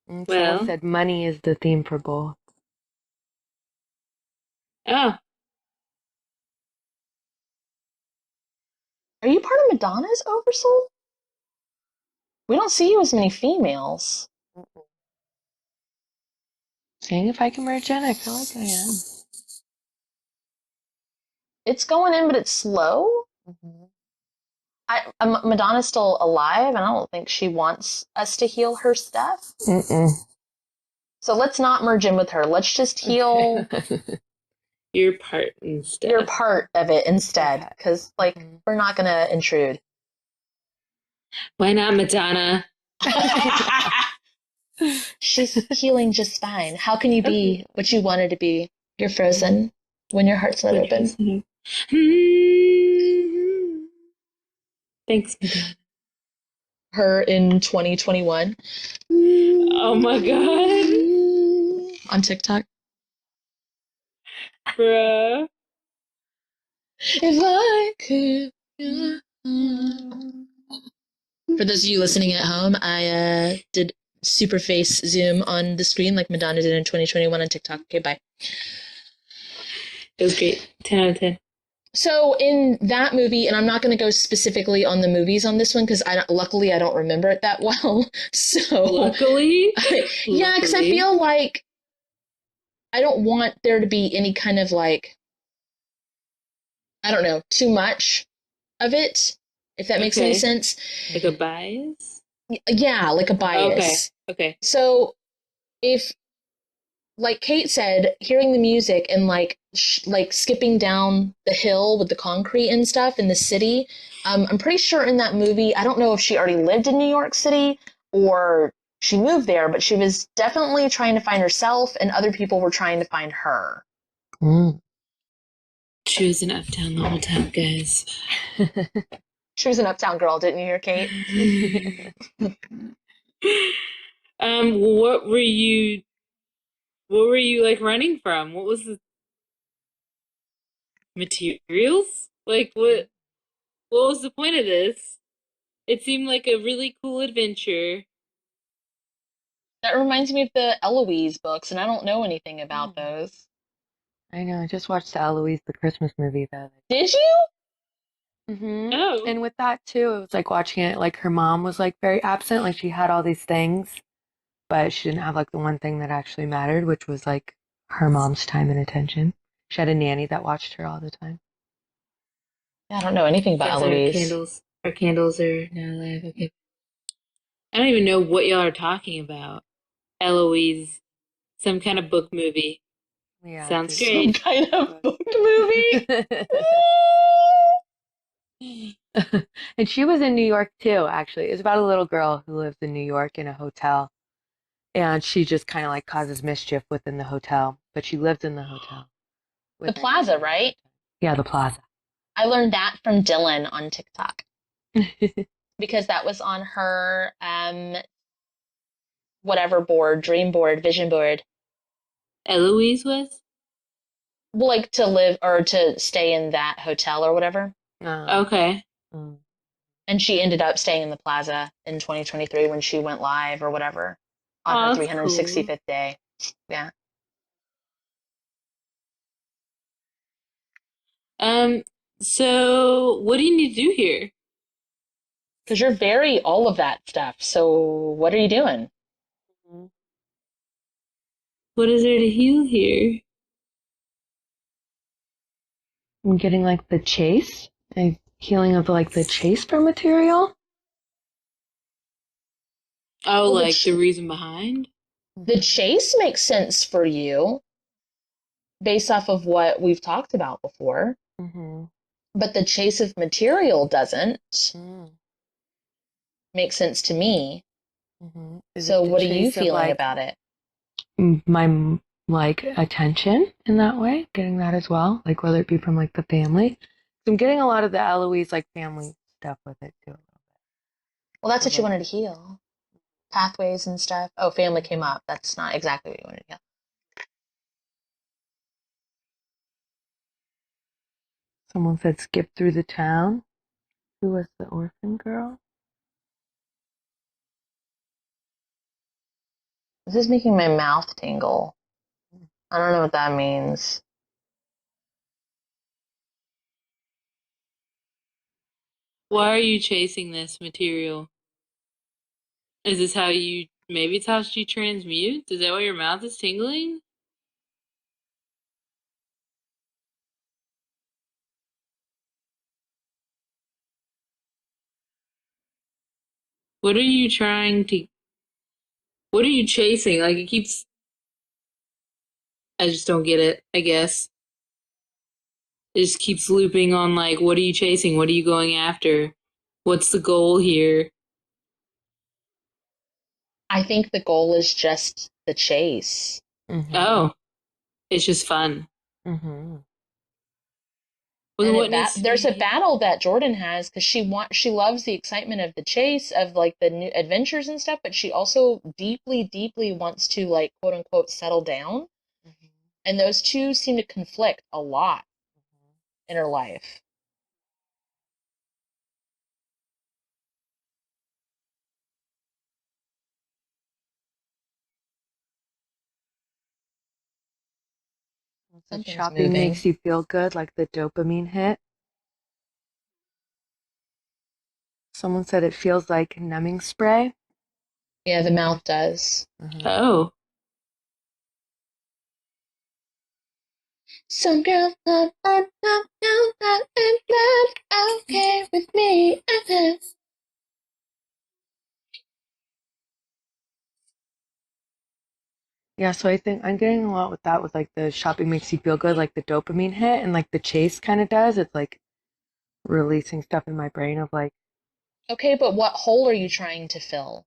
Someone said money is the theme for both. Oh. Are you part of Madonna's Oversoul? We don't see you as many females. Seeing if I can merge in, I feel like I am. It's going in, but it's slow. Madonna's still alive, and I don't think she wants us to heal her stuff. So let's not merge in with her. Let's just heal your part instead. Your part of it instead, because we're not gonna intrude. Why not, Madonna? She's healing just fine. How can you be what you wanted to be? You're frozen when your heart's not open. Thanks, Madonna. Her in 2021. Oh my god. On TikTok. Bruh. If I could. For those of you listening at home, I did super face zoom on the screen like Madonna did in 2021 on TikTok. Okay, bye. It was great. 10 out of 10. So in that movie, and I'm not going to go specifically on the movies on this one because luckily I don't remember it that well. So luckily, yeah, because I feel like I don't want there to be any kind of I don't know, too much of it. If that makes any sense. Like a bias? Yeah, like a bias. Okay. So if, like Kate said, hearing the music and skipping down the hill with the concrete and stuff in the city, I'm pretty sure in that movie, I don't know if she already lived in New York City or she moved there, but she was definitely trying to find herself and other people were trying to find her. She was an uptown the whole time, guys. She was an uptown girl, didn't you hear, Kate? What were you running from? What was the materials? What was the point of this? It seemed like a really cool adventure. That reminds me of the Eloise books, and I don't know anything about those. I know, I just watched the Eloise, the Christmas movie though. Did you? Oh. And with that too, it was like watching it, her mom was very absent, she had all these things, but she didn't have the one thing that actually mattered, which was her mom's time and attention. She had a nanny that watched her all the time. Yeah, I don't know anything about Eloise. Our candles are now alive. Okay. I don't even know what y'all are talking about. Eloise, some kind of book movie. Yeah, sounds great. Some kind of book movie. And she was in New York too, actually. It's about a little girl who lives in New York in a hotel. And she just kind of causes mischief within the hotel. But she lives in the hotel. The Plaza, right? Yeah, the Plaza. I learned that from Dylan on TikTok. Because that was on her whatever board, dream board, vision board. Eloise was? Well, to live or to stay in that hotel or whatever. Okay. And she ended up staying in the Plaza in 2023 when she went live or whatever on her 365th day. Yeah. So what do you need to do here? Because you're very all of that stuff. So what are you doing? What is there to heal here? I'm getting like the chase, a healing of like the chase for material. Oh, Well, like the reason behind? the chase makes sense for you based off of what we've talked about before. Mm-hmm. But the chase of material doesn't Mm. make sense to me. Mm-hmm. Is So it the what are you chase of feeling like about it? my like attention in that way? Getting that as well, like whether it be from like the family. So I'm getting a lot of the Eloise like family stuff with it too. Well, that's what you wanted to heal. Pathways and stuff. Oh, family came up. That's not exactly what you wanted to heal. Someone said skip through the town. Who was the orphan girl? This is making my mouth tingle. I don't know what that means. Why are you chasing this material? Is this how you, maybe it's how she transmutes? Is that why your mouth is tingling? What are you trying to, what are you chasing? Like it keeps, I just don't get it, I guess. It just keeps looping on like, what are you chasing? What are you going after? What's the goal here? I think the goal is just the chase. Mm-hmm. Oh, it's just fun. Mm-hmm. Well, then And what needs to there's a be? battle that Jordyn has because she loves the excitement of the chase of like the new adventures and stuff, but she also deeply, deeply wants to like quote unquote settle down. And those two seem to conflict a lot in her life. Something's Shopping moving. makes you feel good, like the dopamine hit. Someone said it feels like numbing spray. Yeah, the mouth does. Mm-hmm. Oh. Some girls love okay with me. Yeah, so I think I'm getting a lot with that with like the shopping makes you feel good, like the dopamine hit, and like the chase kind of does. It's like releasing stuff in my brain of like, Okay, but what hole are you trying to fill?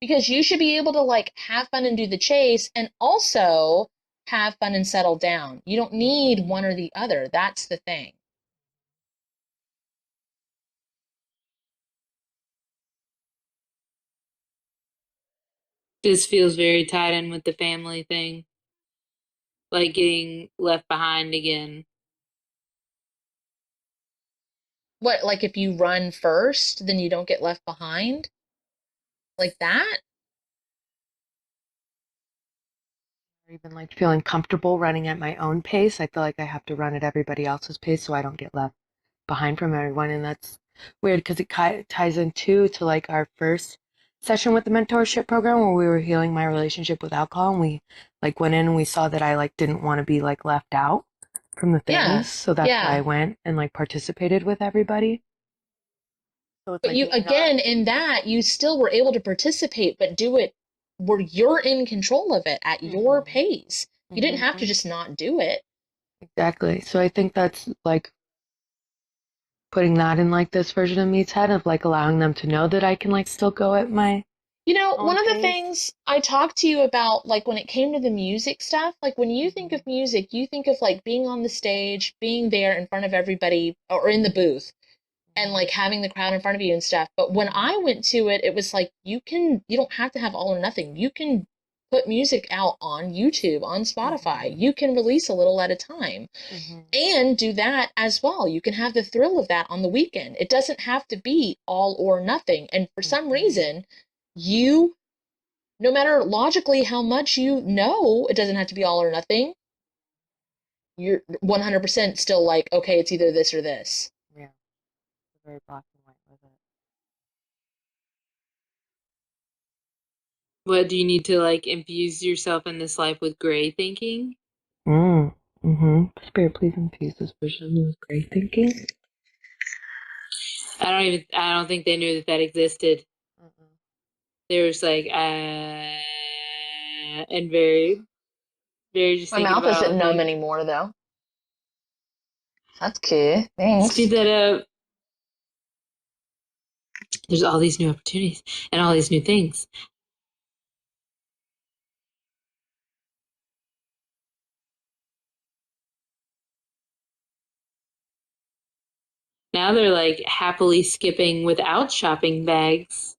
Because you should be able to like have fun and do the chase and also have fun and settle down. You don't need one or the other. That's the thing. This feels very tied in with the family thing. Like getting left behind again. What, like if you run first, then you don't get left behind? Like that? or even like feeling comfortable running at my own pace. I feel like I have to run at everybody else's pace so I don't get left behind from everyone. And that's weird because it ties in too to like our first session with the mentorship program where we were healing my relationship with alcohol. And we like went in and we saw that I like didn't want to be like left out from the things. Yes. So that's why I Yeah. went and like participated with everybody. So it's But like you, getting again, in that, you still were able to participate, but do it where you're in control of it at your pace. You didn't have to just not do it. Exactly. So I think that's like putting that in like this version of me's head of like allowing them to know that I can like still go at my You know, own one of the pace. things I talked to you about, like when it came to the music stuff, like when you think of music, you think of like being on the stage, being there in front of everybody or in the booth and like having the crowd in front of you and stuff. But when I went to it, it was like you don't have to have all or nothing. You can put music out on YouTube, on Spotify. You can release a little at a time and do that as well. You can have the thrill of that on the weekend. It doesn't have to be all or nothing. And for some reason, you, no matter logically how much you know, it doesn't have to be all or nothing. you're 100% still like, okay, it's either this or this. Yeah. Very black and white with it. What do you need to like infuse yourself in this life with gray thinking? Spirit, please infuse this version with great thinking. I don't think they knew that existed. They was like, and very, very just My thinking mouth about isn't numb like, anymore, though. That's cool. Thanks. speed that up. There's all these new opportunities and all these new things. Now they're like happily skipping without shopping bags.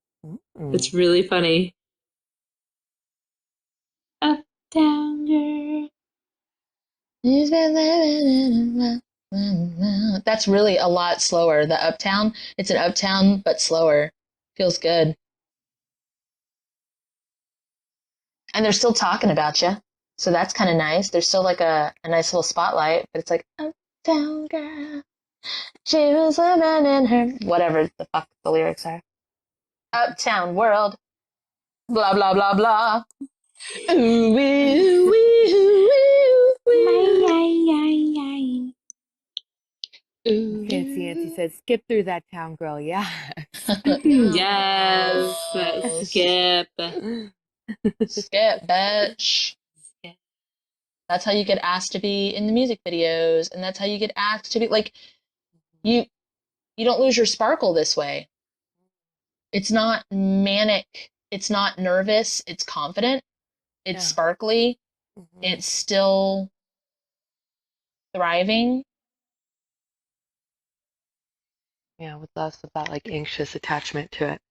It's really funny. Up, down, girl. That's really a lot slower. The Uptown, it's an Uptown, but slower. Feels good. And they're still talking about you. So that's kind of nice. There's still like a nice little spotlight, but it's like, Uptown girl, she was living in her, whatever the fuck the lyrics are. Uptown world, blah, blah, blah, blah. Ooh, wee, wee, wee, ooh. Fancy Nancy said, skip through that town, girl. Yeah. Yes. Skip. Skip, bitch. That's how you get asked to be in the music videos, and that's how you get asked to be like you don't lose your sparkle this way. It's not manic, it's not nervous, it's confident, it's sparkly, it's still thriving. Yeah, with less of that like anxious attachment to it.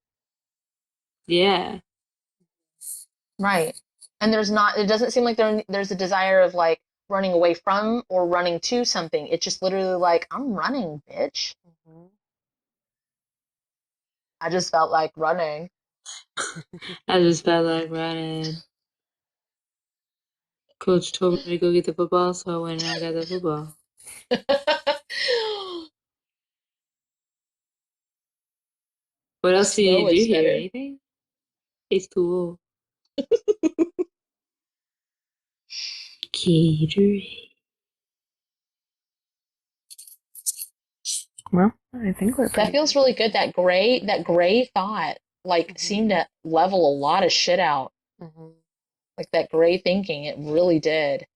Yeah. Right. And it doesn't seem like there's a desire of like running away from or running to something. It's just literally like, I'm running, bitch. I just felt like running. I just felt like running. Coach told me to go get the football, so I went and I got the football. What else do you do here? Anything? It's cool. Gatorade. Well, I think we're That feels really good. That gray thought like seemed to level a lot of shit out. Like that gray thinking, it really did.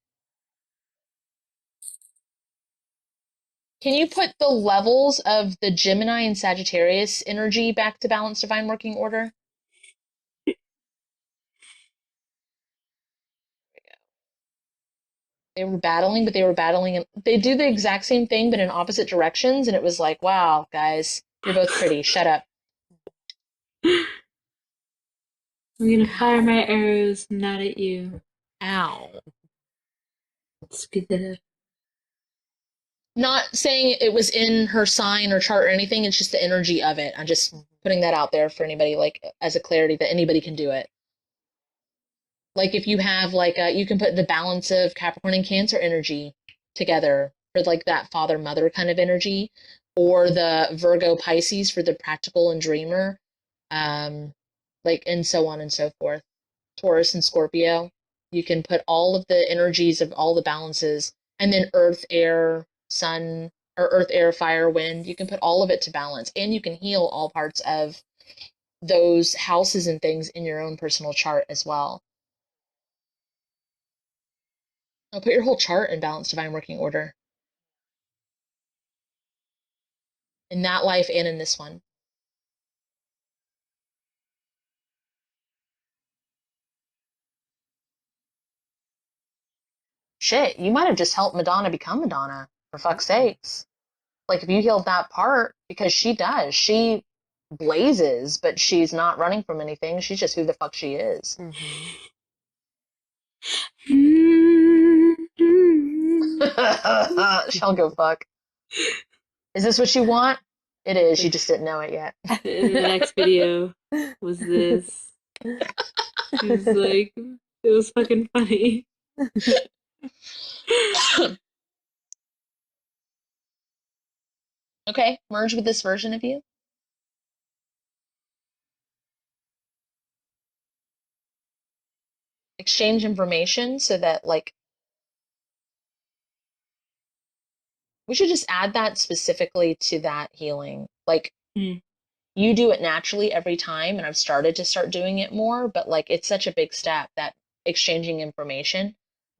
Can you put the levels of the Gemini and Sagittarius energy back to balanced divine working order? They were battling, but they do the exact same thing, but in opposite directions. And it was like, wow, guys, you're both pretty. Shut up. I'm gonna fire my arrows, not at you. Ow. Speed that up. Not saying it was in her sign or chart or anything. It's just the energy of it. I'm just putting that out there for anybody, like as a clarity that anybody can do it. Like if you have like you can put the balance of Capricorn and Cancer energy together for like that father mother kind of energy, or the Virgo Pisces for the practical and dreamer, like and so on and so forth. Taurus and Scorpio. You can put all of the energies of all the balances, and then Earth, Air, Sun, or Earth, Air, Fire, Wind. You can put all of it to balance, and you can heal all parts of those houses and things in your own personal chart as well. I'll put your whole chart in balanced divine working order. In that life and in this one. Shit, you might have just helped Madonna become Madonna, for fuck's sakes. Like, if you healed that part, because she does. She blazes, but she's not running from anything. She's just who the fuck she is. She'll go fuck. Is this what you want? It is. You just didn't know it yet. In the next video was this. It was like, it was fucking funny. Okay, merge with this version of you. Exchange information so that, like, we should just add that specifically to that healing. Like, you do it naturally every time, and I've started doing it more, but like, it's such a big step, that exchanging information.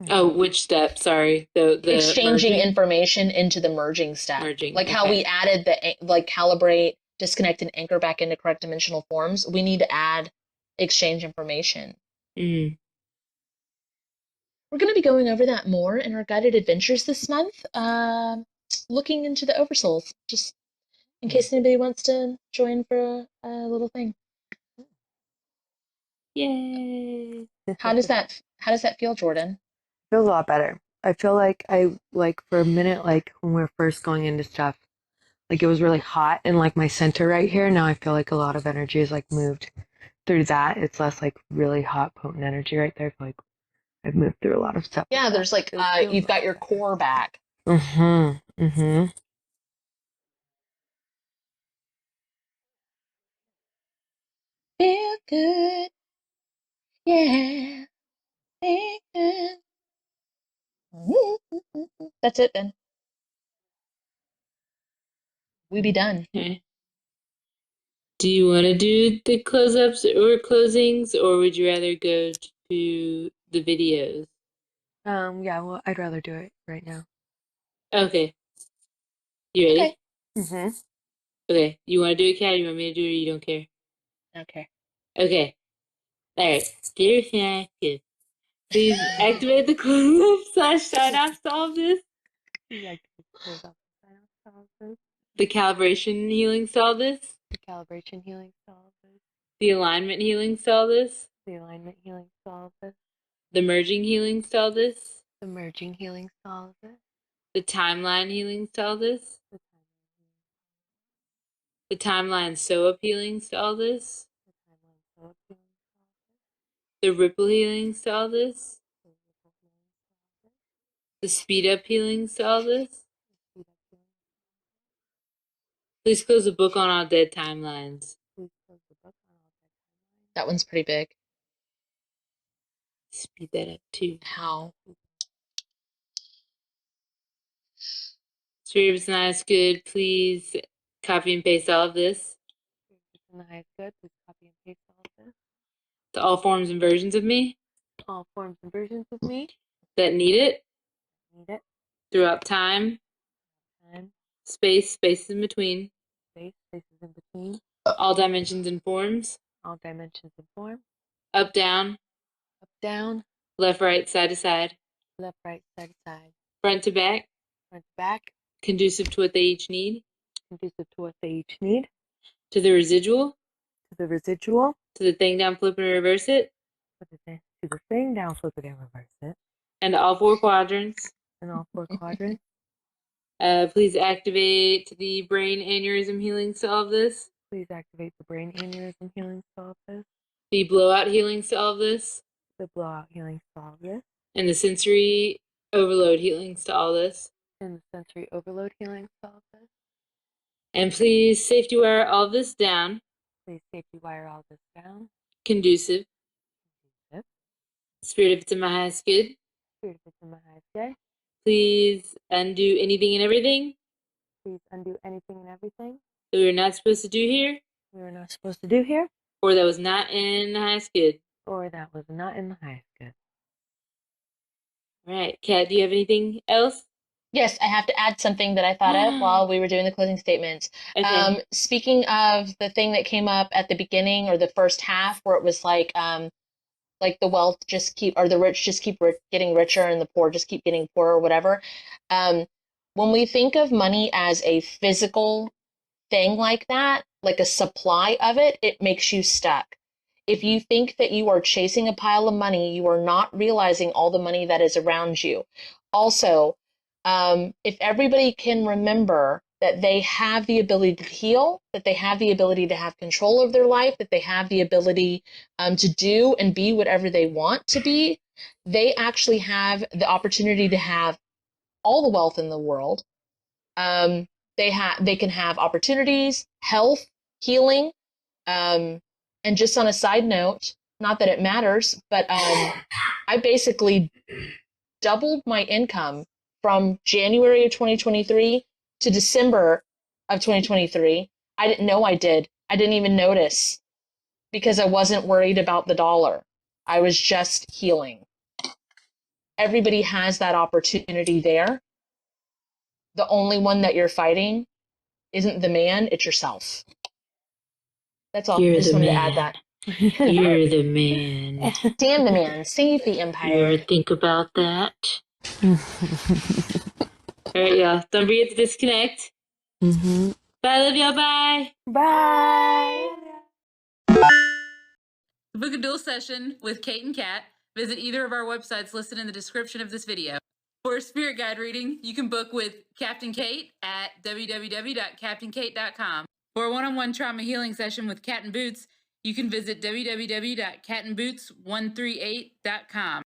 Oh, which step? Sorry, the Exchanging merging? information into the merging step. Merging, like how okay. we added the like calibrate, disconnect, and anchor back into correct dimensional forms. We need to add exchange information. Mm. We're going to be going over that more in our guided adventures this month, looking into the oversouls, just in case anybody wants to join for a little thing. Yay! How does that feel, Jordyn? Feels a lot better. I feel like for a minute, like when we were first going into stuff, like it was really hot and like my center right here. Now I feel like a lot of energy is like moved through that. It's less like really hot, potent energy right there. I feel like I've moved through a lot of stuff. Yeah, there's like you've got your core back. Mm-hmm. Mm-hmm. Feel good. Yeah. Feel good. That's it then. We be done. Okay. Do you want to do the close-ups or closings, or would you rather go to the videos? Yeah, well, I'd rather do it right now. Okay. You ready? Okay. Mm-hmm. Okay. You want to do it, Kat? You want me to do it, or you don't care? Okay. Okay. All right. Dear Connective, please activate the close-up / sign-off solve this. The calibration healing solve this. The calibration healing solve this. The alignment healing solve this. The alignment healing solve this. The merging healing solve this. The merging healing solve this. The timeline healing solve this. The timeline sew-up healing solve this. The ripple healing solve this. The speed up healing solve this. Please close the book on all dead timelines. That one's pretty big. Speed that up too. How? Spirit, if it's not as good, please copy and paste all of this In the highest good, please copy and paste all of this. to all forms and versions of me All forms and versions of me that need it need it. throughout time, Time, spaces in between, space, spaces in between, all dimensions and forms, all dimensions and form, up, down, up, down, left, right, side to side, left, right, side to side, front to back, front to back, conducive to what they each need, conducive to what they each need, to the residual, to the residual, to the thing down, flip and reverse it, to the thing down, flip it and reverse it, and to all four quadrants. in all four quadrants. Please activate the brain aneurysm healing solve this, Please activate the brain aneurysm healing solve this, the blowout healing solve this, the blowout healing solve this, and the sensory overload healing solve this. and the sensory overload healing solve this. And please safety wire all this down. Please safety wire all this down. Conducive. Yep. Spirit, if it's in my highest good, Spirit, if it's in my highest day, please undo anything and everything please undo anything and everything that we were not supposed to do here, we were not supposed to do here, or that was not in the highest good. or that was not in the highest good. All right, Kat, do you have anything else? Yes, I have to add something that I thought of while we were doing the closing statements. Okay. Speaking of the thing that came up at the beginning or the first half, where it was like the wealth just keep, or the rich just keep getting richer and the poor just keep getting poorer or whatever. When we think of money as a physical thing like that, like a supply of it, it makes you stuck. If you think that you are chasing a pile of money, you are not realizing all the money that is around you. Also, if everybody can remember that they have the ability to heal, that they have the ability to have control of their life, that they have the ability to do and be whatever they want to be, they actually have the opportunity to have all the wealth in the world. they can have opportunities, health, healing. And just on a side note, not that it matters, but I basically doubled my income from January of 2023 to December of 2023. I didn't know I did. I didn't even notice because I wasn't worried about the dollar. I was just healing. Everybody has that opportunity there. The only one that you're fighting isn't the man, it's yourself. That's all. You're I just the wanted to man. add that. You're the man. Damn the man. Save the You empire. ever think about that? All right, y'all. Don't forget to disconnect. Mm-hmm. Bye, love y'all. Bye. Bye. To book a dual session with Kate and Kat, visit either of our websites listed in the description of this video. For a spirit guide reading, you can book with Captain Kate at www.captainkate.com. For a one-on-one trauma healing session with Cat and Boots, you can visit www.catandboots138.com.